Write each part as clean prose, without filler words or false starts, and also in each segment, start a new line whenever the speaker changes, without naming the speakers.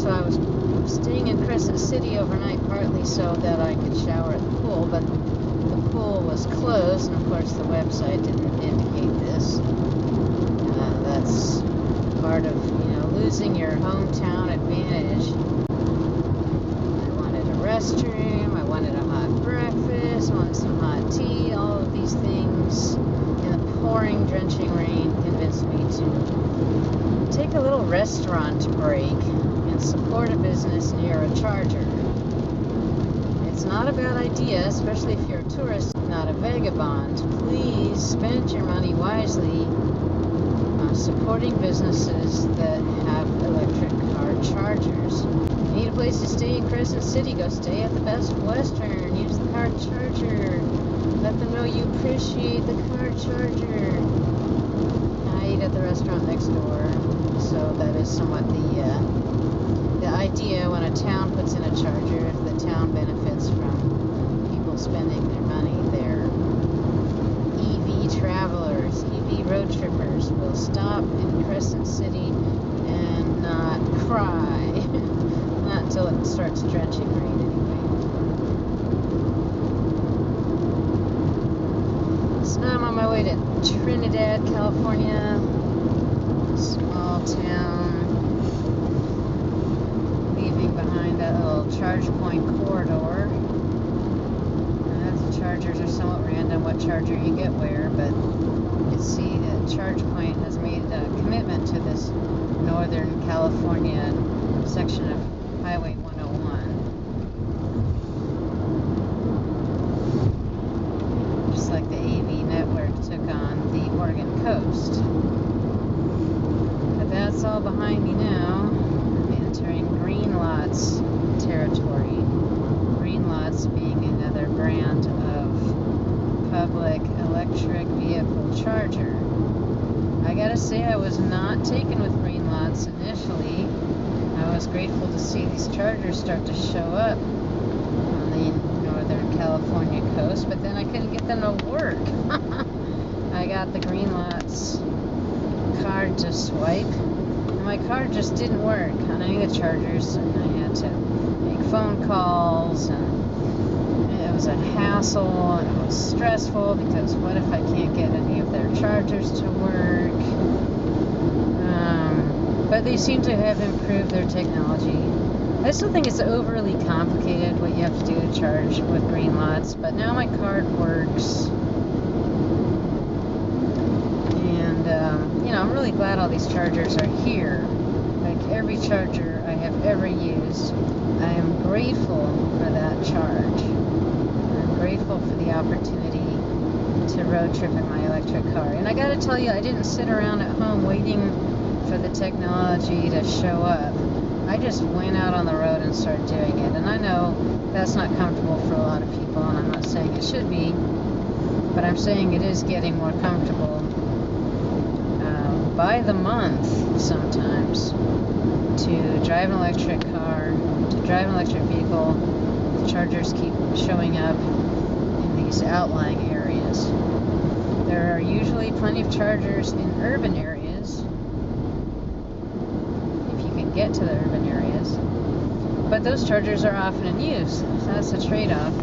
So I was staying in Crescent City overnight, partly so that I could shower at the pool, but the pool was closed, and of course the website didn't indicate this. That's part of, losing your hometown advantage. I wanted a restroom, I wanted a hot breakfast, I wanted some hot tea, all of these things in the pouring, drenching rain convinced me to take a little restaurant break and support a business near a charger. It's not a bad idea, especially if you're a tourist, not a vagabond. Please spend your money wisely supporting businesses that have electric car chargers. Need a place to stay in Crescent City? Go stay at the Best Western. Use the car charger. Let them know you appreciate the car charger. I eat at the restaurant next door, so that is somewhat the idea when a town puts in a charger. If the town benefits from people spending their money there. EV travelers, EV road trippers will stop in Crescent City and not cry. Not until it starts drenching rain anyway. So now I'm on my way to Trinidad, California. Small town. Leaving behind that little charge point corridor. The chargers are somewhat random what charger you get where, but you see that ChargePoint has made a commitment to this Northern California section of Highway 101. Just like the AV network took on the Oregon coast. But that's all behind me now. I'm entering Green Lots territory. Green Lots being another brand of public electric vehicle charger. I gotta say, I was not taken with Green Lots initially. I was grateful to see these chargers start to show up on the Northern California coast, but then I couldn't get them to work. I got the Green Lots card to swipe, and my card just didn't work on any of the chargers, and I had to make phone calls, and it was a hassle, and it was stressful, because what if I can't get any of their chargers to work? But they seem to have improved their technology. I still think it's overly complicated what you have to do to charge with Green Lots, but now my card works. And, I'm really glad all these chargers are here. Like every charger I have ever used, I am grateful for that charge. I'm grateful for the opportunity to road trip in my electric car. And I gotta tell you, I didn't sit around at home waiting for the technology to show up. I just went out on the road and started doing it. And I know that's not comfortable for a lot of people, and I'm not saying it should be, but I'm saying it is getting more comfortable by the month sometimes to drive an electric car, to drive an electric vehicle. The chargers keep showing up in these outlying areas. There are usually plenty of chargers in urban areas, if you can get to the urban areas, but those chargers are often in use, so that's a trade-off.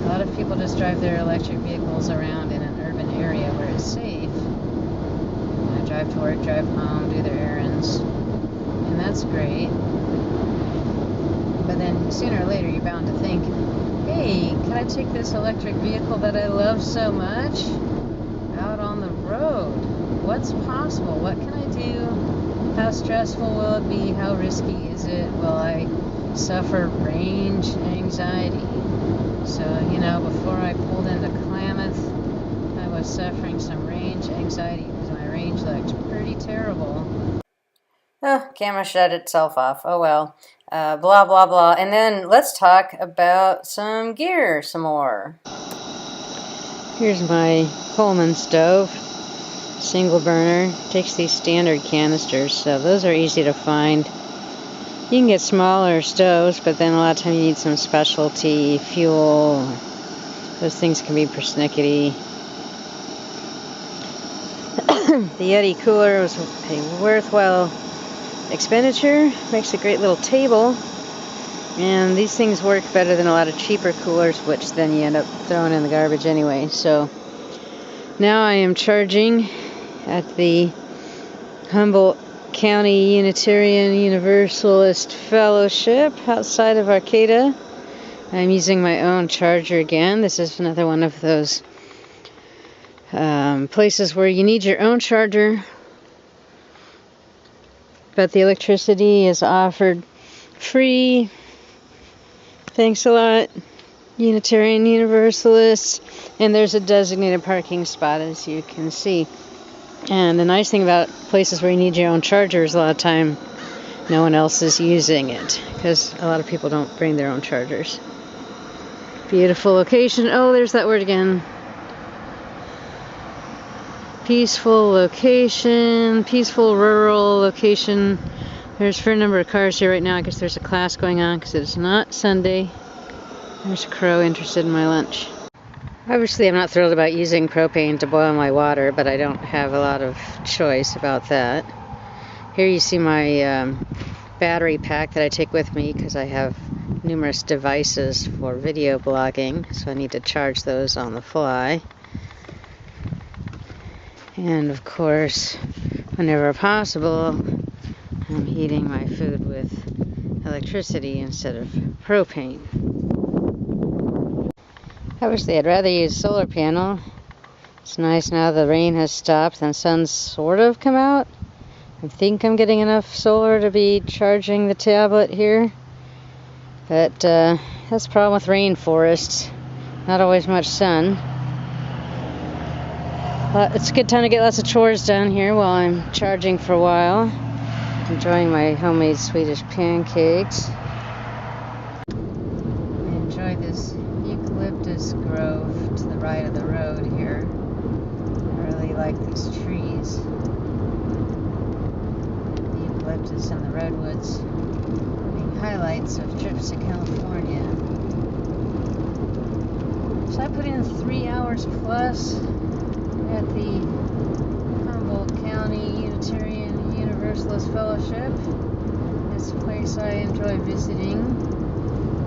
A lot of people just drive their electric vehicles around in an urban area where it's safe. Drive to work, drive home, do their errands, and that's great. But then sooner or later you're bound to think, hey, can I take this electric vehicle that I love so much out on the road? What's possible? What can I do? How stressful will it be? How risky is it? Will I suffer range anxiety? So, before I pulled into Klamath, I was suffering some range anxiety because my range looked pretty terrible. Oh, camera shut itself off. Oh well. Blah, blah, blah. And then let's talk about some gear some more. Here's my Coleman stove. Single burner. Takes these standard canisters, so those are easy to find. You can get smaller stoves, but then a lot of times you need some specialty fuel. Those things can be persnickety. The Yeti cooler was a worthwhile expenditure. Makes a great little table. And these things work better than a lot of cheaper coolers, which then you end up throwing in the garbage anyway. So now I am charging at the Humboldt County Unitarian Universalist Fellowship outside of Arcata. I'm using my own charger again. This is another one of those places where you need your own charger, but the electricity is offered free. Thanks a lot, Unitarian Universalists. And there's a designated parking spot, as you can see. And the nice thing about places where you need your own charger is a lot of time no one else is using it, because a lot of people don't bring their own chargers. Beautiful location. Oh, there's that word again. Peaceful location, peaceful rural location. There's a fair number of cars here right now. I guess there's a class going on because it's not Sunday. There's a crow interested in my lunch. Obviously, I'm not thrilled about using propane to boil my water, but I don't have a lot of choice about that. Here you see my battery pack that I take with me because I have numerous devices for video blogging, so I need to charge those on the fly. And of course, whenever possible, I'm heating my food with electricity instead of propane. Obviously, I'd rather use solar panel. It's nice now the rain has stopped and the sun's sort of come out. I think I'm getting enough solar to be charging the tablet here. But that's the problem with rainforests. Not always much sun. It's a good time to get lots of chores done here while I'm charging for a while. Enjoying my homemade Swedish pancakes. I enjoy this eucalyptus grove to the right of the road here. I really like these trees. The eucalyptus and the redwoods being highlights of trips to California. So I put in 3 hours plus at the Humboldt County Unitarian Universalist Fellowship. It's a place I enjoy visiting.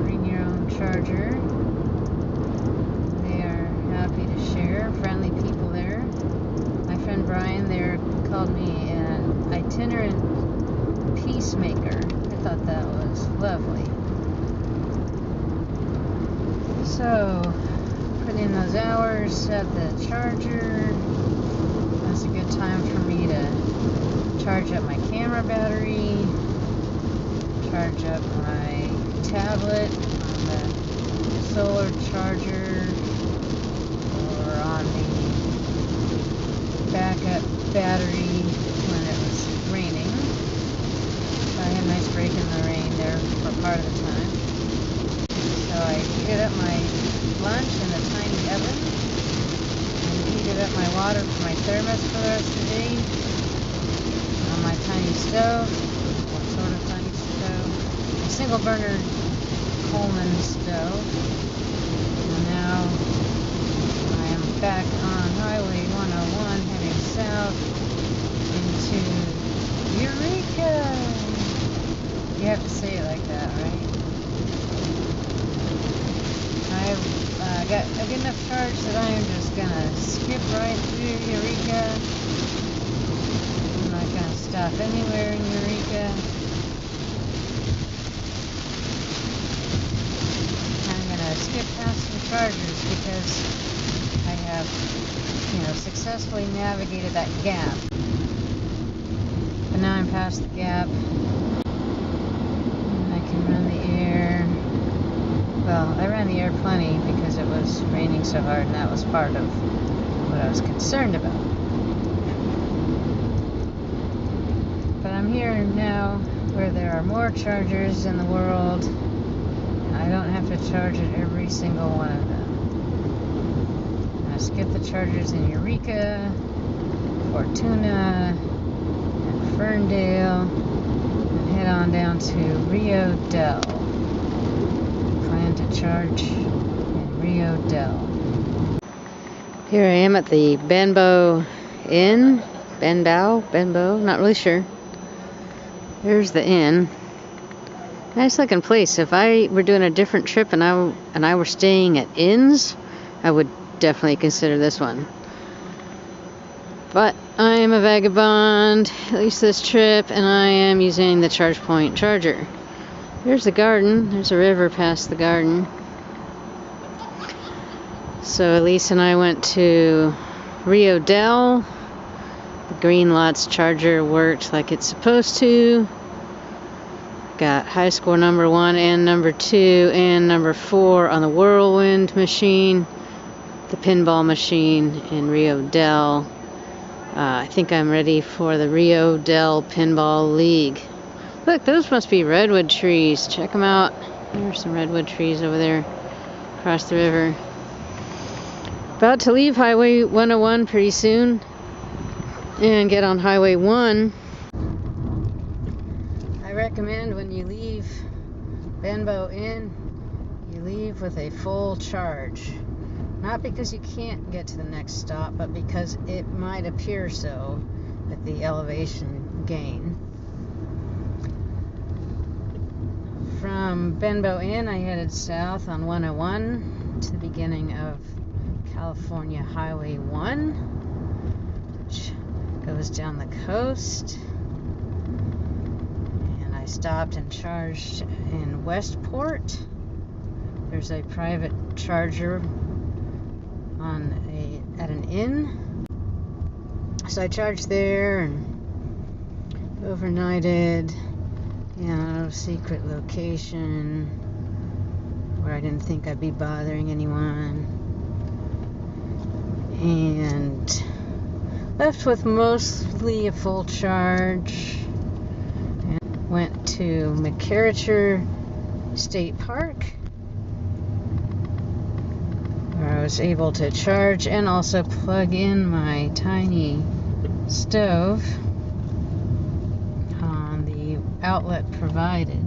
Bring your own charger. They are happy to share. Friendly people there. My friend Brian there called me an itinerant peacemaker. I thought that was lovely. So, put in those hours at the charger. That's a good time for me to charge up my camera battery, charge up my tablet on the solar charger, or on the backup battery when it was raining. So I had a nice break in the rain there for part of the time. So I heated up my lunch in a tiny oven, and heated up my water for my thermos for the rest of the day on my tiny stove, or sort of tiny stove, a single burner Coleman stove. And now I am back on Highway 101 heading south into Eureka! You have to say it like that, right? I've got a good enough charge that I am just gonna skip right through Eureka. I'm not gonna stop anywhere in Eureka. I'm gonna skip past some chargers because I have, successfully navigated that gap. But now I'm past the gap, and I can run the air. Well, I ran the air plenty because it was raining so hard, and that was part of what I was concerned about. But I'm here now where there are more chargers in the world, and I don't have to charge at every single one of them. I skip the chargers in Eureka, Fortuna, and Ferndale, and head on down to Rio Del. To charge in Rio Del. Here I am at the Benbow Inn. Benbow, not really sure. There's the inn. Nice looking place. If I were doing a different trip and I were staying at inns, I would definitely consider this one. But I am a vagabond, at least this trip, and I am using the ChargePoint charger. There's the garden. There's a river past the garden. So Elise and I went to Rio Del. The Green Lots charger worked like it's supposed to. Got high score number 1 and number 2 and number 4 on the Whirlwind machine, the pinball machine in Rio Del. I think I'm ready for the Rio Del Pinball League. Look, those must be redwood trees. Check them out. There's some redwood trees over there across the river. About to leave Highway 101 pretty soon and get on Highway 1. I recommend when you leave Benbow Inn, you leave with a full charge. Not because you can't get to the next stop, but because it might appear so with the elevation gain. From Benbow Inn, I headed south on 101 to the beginning of California Highway 1, which goes down the coast. And I stopped and charged in Westport. There's a private charger at an inn, so I charged there and overnighted in a secret location where I didn't think I'd be bothering anyone, and left with mostly a full charge and went to McCarricher State Park, I was able to charge and also plug in my tiny stove on the outlet provided.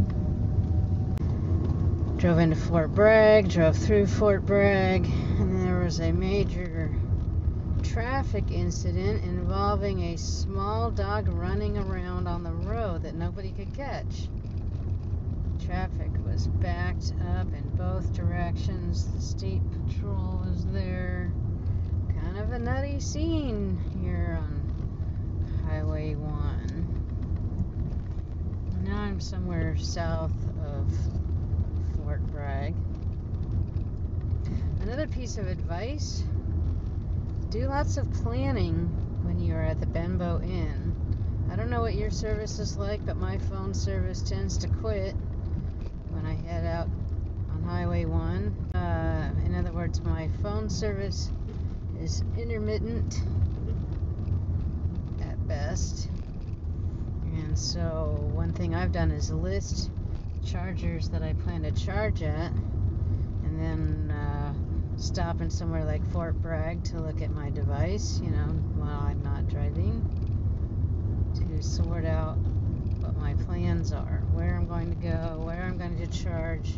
Drove into Fort Bragg, drove through Fort Bragg, and there was a major traffic incident involving a small dog running around on the road that nobody could catch. Traffic was backed up in both directions. The state patrol was there. Kind of a nutty scene here on Highway 1. Now I'm somewhere south of Fort Bragg. Another piece of advice: do lots of planning when you are at the Benbow Inn. I don't know what your service is like, but my phone service tends to quit when I head out on Highway 1. In other words, my phone service is intermittent at best. And so one thing I've done is list chargers that I plan to charge at, and then stop in somewhere like Fort Bragg to look at my device, while I'm not driving, to sort out what my plans are, where I'm going to go, where I'm going to charge,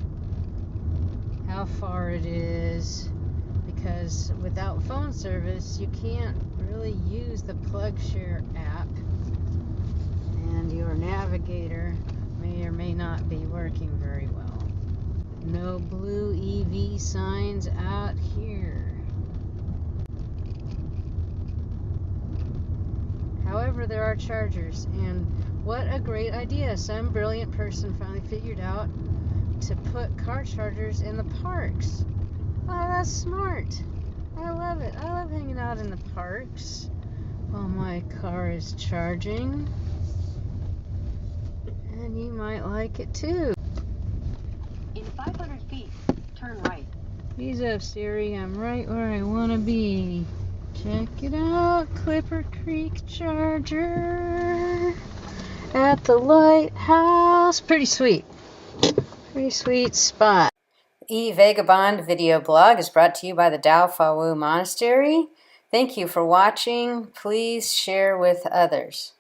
how far it is, because without phone service you can't really use the PlugShare app, and your navigator may or may not be working very well. No blue EV signs out here. However, there are chargers, and what a great idea. Some brilliant person finally figured out to put car chargers in the parks. Oh, that's smart. I love it. I love hanging out in the parks while my car is charging. And you might like it too.
In 500 feet, turn right.
Ease up, Siri. I'm right where I want to be. Check it out, Clipper Creek Charger at the lighthouse. Pretty sweet spot. The EVagabond video blog is brought to you by the Dao Fa Wu Monastery. Thank you for watching. Please share with others.